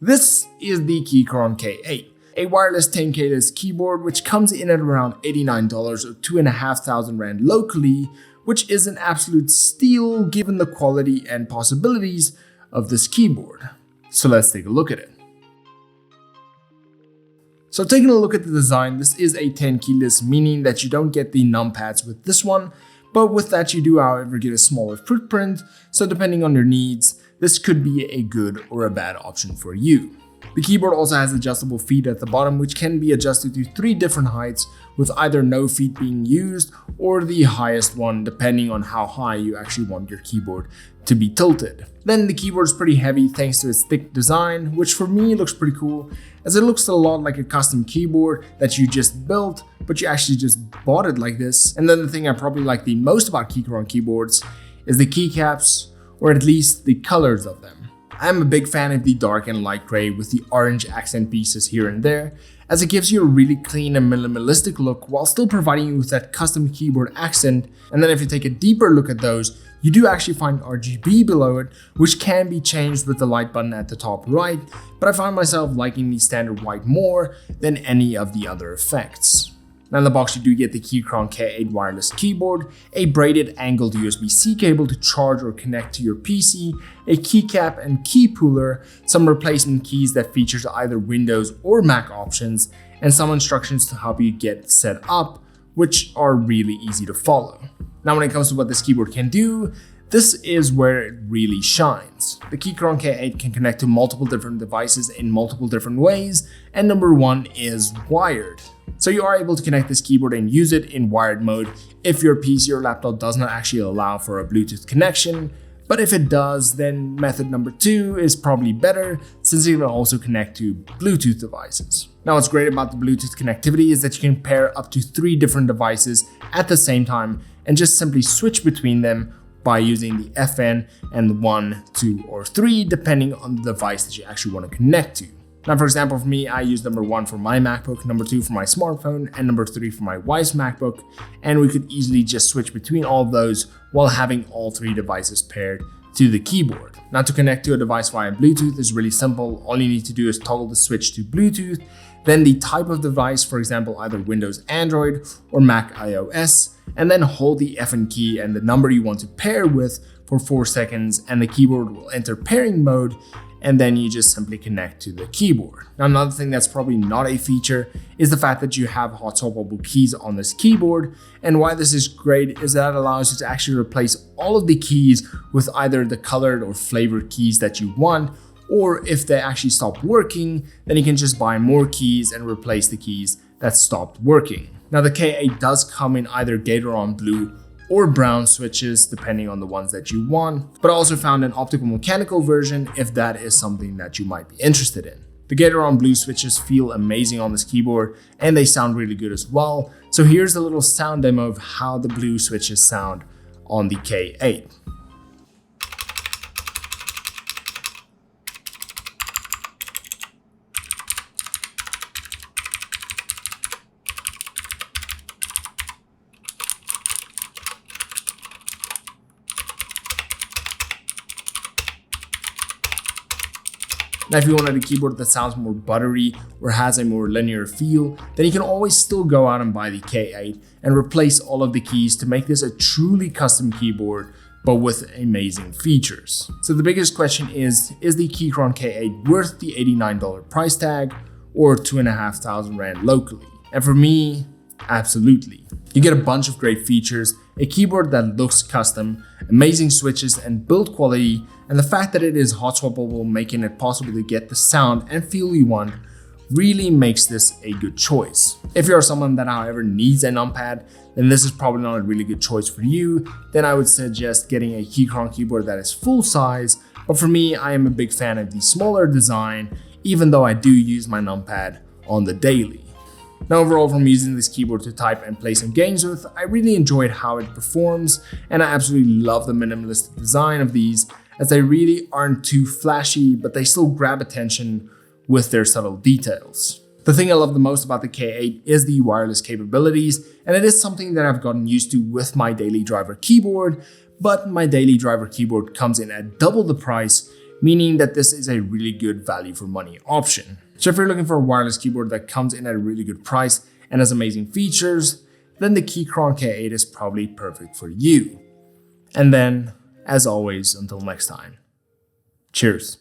This is the Keychron K8, a wireless 10 keyless keyboard which comes in at around $89 or 2,500 Rand locally, which is an absolute steal given the quality and possibilities of this keyboard. So let's take a look at it. So taking a look at the design, this is a 10 keyless, meaning that you don't get the numpads with this one, but with that you do however get a smaller footprint, so depending on your needs, this could be a good or a bad option for you. The keyboard also has adjustable feet at the bottom, which can be adjusted to 3 different heights, with either no feet being used or the highest one depending on how high you actually want your keyboard to be tilted. Then the keyboard is pretty heavy thanks to its thick design, which for me looks pretty cool, as it looks a lot like a custom keyboard that you just built, but you actually just bought it like this. And then the thing I probably like the most about Keychron keyboards is the keycaps, or at least the colors of them. I'm a big fan of the dark and light gray with the orange accent pieces here and there, as it gives you a really clean and minimalistic look while still providing you with that custom keyboard accent. And then if you take a deeper look at those, you do actually find RGB below it, which can be changed with the light button at the top right, but I find myself liking the standard white more than any of the other effects. Now in the box you do get the Keychron K8 wireless keyboard, a braided angled USB-C cable to charge or connect to your PC, a keycap and key puller, some replacement keys that features either Windows or Mac options, and some instructions to help you get set up, which are really easy to follow. Now when it comes to what this keyboard can do, this is where it really shines. The Keychron K8 can connect to multiple different devices in multiple different ways, and number 1 is wired. So you are able to connect this keyboard and use it in wired mode if your PC or laptop does not actually allow for a Bluetooth connection, but if it does, then method number 2 is probably better, since it can also connect to Bluetooth devices. Now what's great about the Bluetooth connectivity is that you can pair up to 3 different devices at the same time and just simply switch between them by using the FN and the 1, 2, or 3 depending on the device that you actually want to connect to. Now for example, for me, I use number 1 for my MacBook, number 2 for my smartphone, and number 3 for my wife's MacBook, and we could easily just switch between all of those while having all 3 devices paired to the keyboard. Now to connect to a device via Bluetooth is really simple. All you need to do is toggle the switch to Bluetooth, then the type of device, for example either Windows Android or Mac iOS, and then hold the FN key and the number you want to pair with for 4 seconds, and the keyboard will enter pairing mode, and then you just simply connect to the keyboard. Now another thing that's probably not a feature is the fact that you have hot swappable keys on this keyboard, and why this is great is that it allows you to actually replace all of the keys with either the colored or flavored keys that you want, or if they actually stop working, then you can just buy more keys and replace the keys that stopped working. Now the K8 does come in either Gator blue or brown switches depending on the ones that you want, but I also found an optical mechanical version if that is something that you might be interested in. The Gator blue switches feel amazing on this keyboard and they sound really good as well. So here's a little sound demo of how the blue switches sound on the K8. Now if you wanted a keyboard that sounds more buttery or has a more linear feel, then you can always still go out and buy the K8 and replace all of the keys to make this a truly custom keyboard, but with amazing features. So the biggest question is the Keychron K8 worth the $89 price tag or 2,500 Rand locally? And for me, absolutely. You get a bunch of great features, a keyboard that looks custom, amazing switches and build quality, and the fact that it is hot swappable, making it possible to get the sound and feel you want, really makes this a good choice. If you're someone that however needs a numpad, then this is probably not a really good choice for you. Then I would suggest getting a Keychron keyboard that is full size, but for me, I am a big fan of the smaller design, even though I do use my numpad on the daily. Now overall, from using this keyboard to type and play some games with, I really enjoyed how it performs, and I absolutely love the minimalistic design of these, as they really aren't too flashy, but they still grab attention with their subtle details. The thing I love the most about the K8 is the wireless capabilities, and it is something that I've gotten used to with my daily driver keyboard, but my daily driver keyboard comes in at double the price, meaning that this is a really good value for money option. So if you're looking for a wireless keyboard that comes in at a really good price and has amazing features, then the Keychron K8 is probably perfect for you. And then, as always, until next time, cheers.